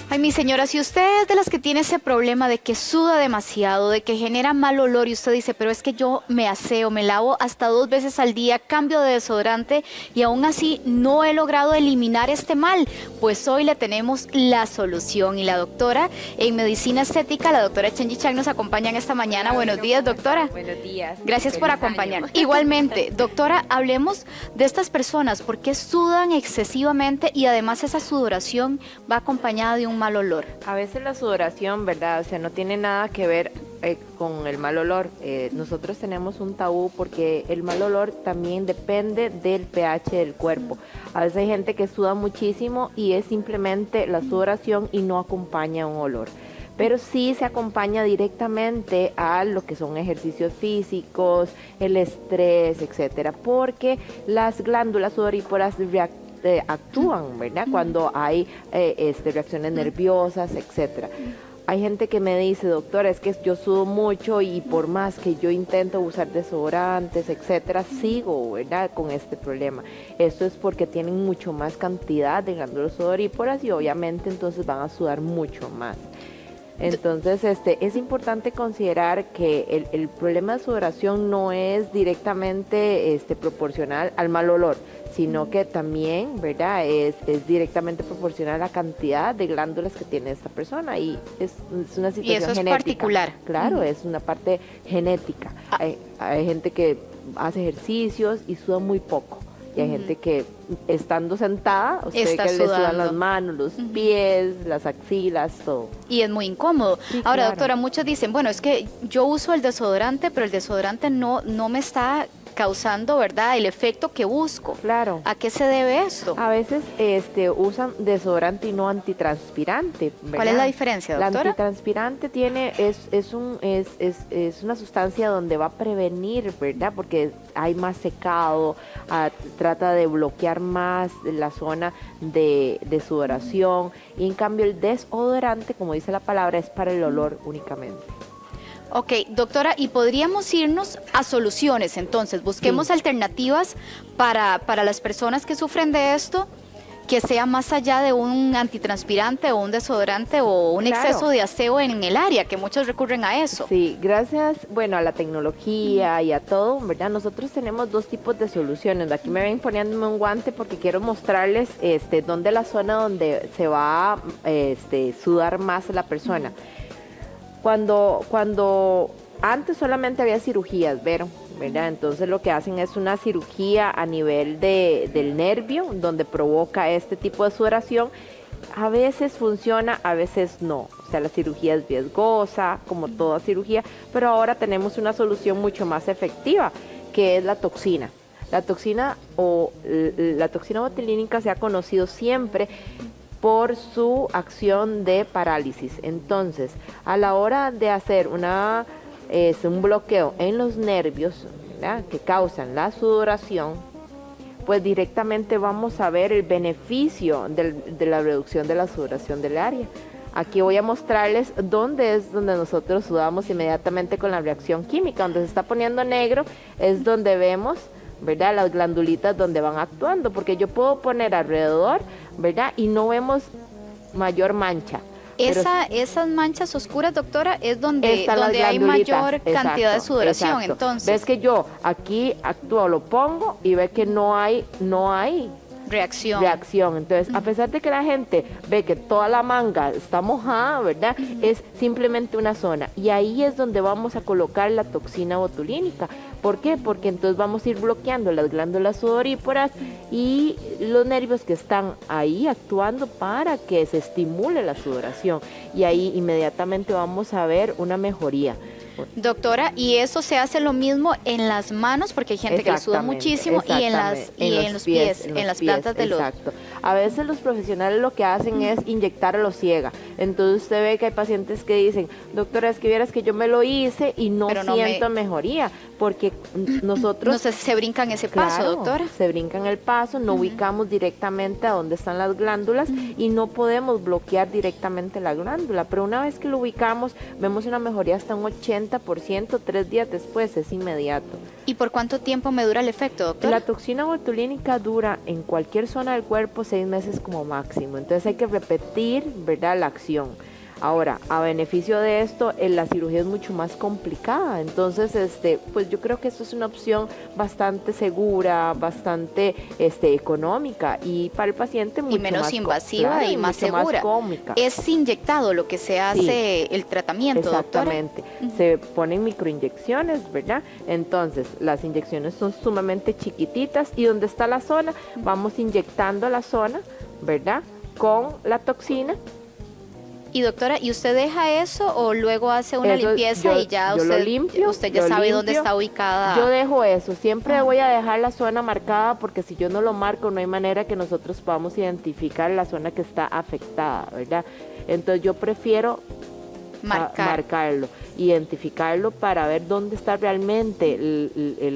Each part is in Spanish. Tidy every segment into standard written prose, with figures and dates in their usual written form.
Ay, mi señora, si usted es de las que tiene ese problema de que suda demasiado, de que genera mal olor y usted dice, pero es que yo me aseo, me lavo hasta 2 veces al día, cambio de desodorante y aún así no he logrado eliminar este mal, pues hoy le tenemos la solución. Y la doctora en medicina estética, la doctora Chenji Chang, nos acompaña en esta mañana. Buenos días, doctora. Buenos días. Gracias por acompañarnos. Igualmente, doctora, hablemos de estas personas, ¿por qué sudan excesivamente y además esa sudoración va acompañada de un mal olor? A veces la sudoración, ¿verdad? O sea, no tiene nada que ver con el mal olor. Nosotros tenemos un tabú porque el mal olor también depende del pH del cuerpo. A veces hay gente que suda muchísimo y es simplemente la sudoración y no acompaña un olor. Pero sí se acompaña directamente a lo que son ejercicios físicos, el estrés, etcétera, porque las glándulas sudoríparas actúan, ¿verdad? Cuando hay reacciones nerviosas, etcétera. Hay gente que me dice, doctora, es que yo sudo mucho y por más que yo intento usar desodorantes, etcétera, sigo, ¿verdad?, con este problema. Esto es porque tienen mucho más cantidad de glándulas sudoríparas y obviamente entonces van a sudar mucho más. Entonces, es importante considerar que el problema de sudoración no es directamente proporcional al mal olor, sino que también, ¿verdad?, es directamente proporcional a la cantidad de glándulas que tiene esta persona y es una situación genética. Y eso es particular. Claro, es una parte genética. Hay gente que hace ejercicios y suda muy poco. Y hay gente que estando sentada, usted está que le sudando. sudan las manos, los pies, las axilas, todo. Y es muy incómodo. Sí, Ahora, claro. doctora, muchos dicen, bueno, es que yo uso el desodorante, pero el desodorante no me está causando, ¿verdad?, el efecto que busco. Claro. ¿A qué se debe esto? A veces usan desodorante y no antitranspirante, ¿verdad? ¿Cuál es la diferencia, doctora? La antitranspirante es una sustancia donde va a prevenir, ¿verdad? Porque hay más secado, trata de bloquear más la zona de sudoración, y en cambio el desodorante, como dice la palabra, es para el olor únicamente. Ok, doctora, y podríamos irnos a soluciones, entonces, busquemos Sí. alternativas para las personas que sufren de esto, que sea más allá de un antitranspirante o un desodorante o un Claro. exceso de aseo en el área, que muchos recurren a eso. Sí, gracias, bueno, a la tecnología y a todo, ¿verdad? Nosotros tenemos 2 tipos de soluciones. Aquí me ven poniéndome un guante porque quiero mostrarles dónde la zona donde se va a sudar más la persona. Cuando antes solamente había cirugías, ¿verdad? Entonces lo que hacen es una cirugía a nivel del nervio, donde provoca este tipo de sudoración. A veces funciona, a veces no. O sea, la cirugía es riesgosa, como toda cirugía, pero ahora tenemos una solución mucho más efectiva, que es la toxina. La toxina botulínica se ha conocido siempre por su acción de parálisis. Entonces, a la hora de hacer un bloqueo en los nervios, ¿verdad?, que causan la sudoración, pues directamente vamos a ver el beneficio de la reducción de la sudoración del área. Aquí voy a mostrarles dónde nosotros sudamos inmediatamente con la reacción química. Donde se está poniendo negro es donde vemos, ¿verdad?, las glandulitas donde van actuando, porque yo puedo poner alrededor, ¿verdad?, y no vemos mayor mancha. Esas manchas oscuras, doctora, es donde Están las hay glandulitas. mayor cantidad de Exacto, sudoración. exacto. Entonces, ves que yo aquí actúo, lo pongo y ve que no hay reacción. Entonces, a pesar de que la gente ve que toda la manga está mojada, ¿verdad?, es simplemente una zona. Y ahí es donde vamos a colocar la toxina botulínica. ¿Por qué? Porque entonces vamos a ir bloqueando las glándulas sudoríparas y los nervios que están ahí actuando para que se estimule la sudoración. Y ahí inmediatamente vamos a ver una mejoría. Doctora, y eso se hace lo mismo en las manos, porque hay gente que le suda muchísimo, y en los pies, en las plantas de los... Exacto. A veces los profesionales lo que hacen es inyectar a lo ciega. Entonces usted ve que hay pacientes que dicen, doctora, es que vieras que yo me lo hice y no Pero siento mejoría, porque nosotros... No sé si se brincan ese paso, Claro, doctora. se brincan el paso, no ubicamos directamente a dónde están las glándulas y no podemos bloquear directamente la glándula, pero una vez que lo ubicamos, vemos una mejoría hasta un 80%, 3 días después, es inmediato. ¿Y por cuánto tiempo me dura el efecto, doctora? La toxina botulínica dura en cualquier zona del cuerpo 6 meses como máximo, entonces hay que repetir, ¿verdad?, la acción. Ahora, a beneficio de esto, la cirugía es mucho más complicada, entonces pues yo creo que esto es una opción bastante segura, bastante económica y para el paciente mucho y menos más invasiva claro, y más mucho segura. más cómica. Es inyectado lo que se hace el tratamiento, Exactamente. doctora. Se ponen microinyecciones, ¿verdad? Entonces, las inyecciones son sumamente chiquititas y donde está la zona, vamos inyectando la zona, ¿verdad?, con la toxina. Y doctora, ¿y usted deja eso o luego hace una Eso, limpieza y ya yo usted, lo limpio, usted ya lo sabe dónde limpio. está ubicada? Yo dejo eso, siempre voy a dejar la zona marcada porque si yo no lo marco no hay manera que nosotros podamos identificar la zona que está afectada, ¿verdad? Entonces yo prefiero marcarlo, identificarlo para ver dónde está realmente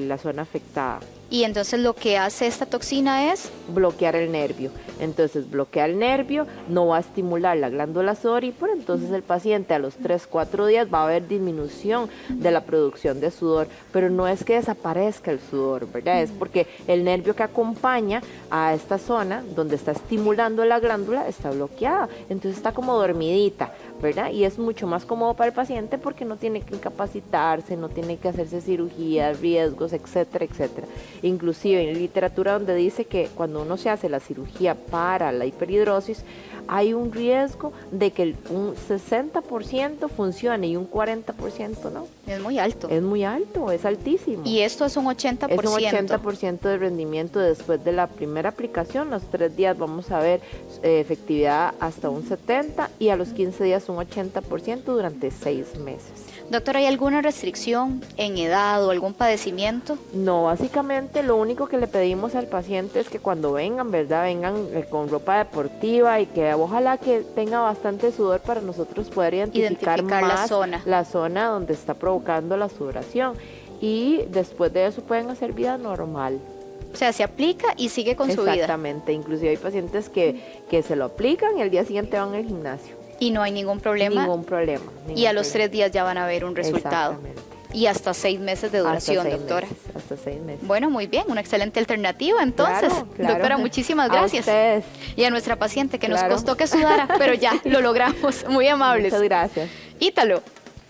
la zona afectada. Y entonces lo que hace esta toxina es bloquear el nervio. Entonces bloquea el nervio, no va a estimular la glándula sudorípara, entonces el paciente a los 3-4 días va a haber disminución de la producción de sudor, pero no es que desaparezca el sudor, ¿verdad? Es porque el nervio que acompaña a esta zona donde está estimulando la glándula está bloqueada, entonces está como dormidita, ¿verdad? Y es mucho más cómodo para el paciente porque no tiene que incapacitarse, no tiene que hacerse cirugías, riesgos, etcétera, etcétera. Inclusive en literatura donde dice que cuando uno se hace la cirugía para la hiperhidrosis, hay un riesgo de que un 60% funcione y un 40% no. es muy alto. Es muy alto, es altísimo. Y esto es un 80%. Es un 80% de rendimiento después de la primera aplicación. Los 3 días vamos a ver efectividad hasta un 70% y a los 15 días un 80% durante 6 meses. Doctora, ¿hay alguna restricción en edad o algún padecimiento? No, básicamente lo único que le pedimos al paciente es que cuando vengan, ¿verdad? Vengan con ropa deportiva y que ojalá que tenga bastante sudor para nosotros poder identificar más la zona donde está provocando la sudoración. Y después de eso pueden hacer vida normal. O sea, se aplica y sigue con su vida. Exactamente, inclusive hay pacientes que se lo aplican y el día siguiente van al gimnasio. Y no hay ningún problema. Ningún problema. Y a los 3 días ya van a ver un resultado. Y hasta 6 meses de duración, doctora. Hasta 6 meses. Bueno, muy bien, una excelente alternativa. Entonces, claro. doctora, muchísimas gracias. A ustedes. Y a nuestra paciente que nos costó que sudara, pero ya lo logramos. Muy amables. Muchas gracias. Ítalo.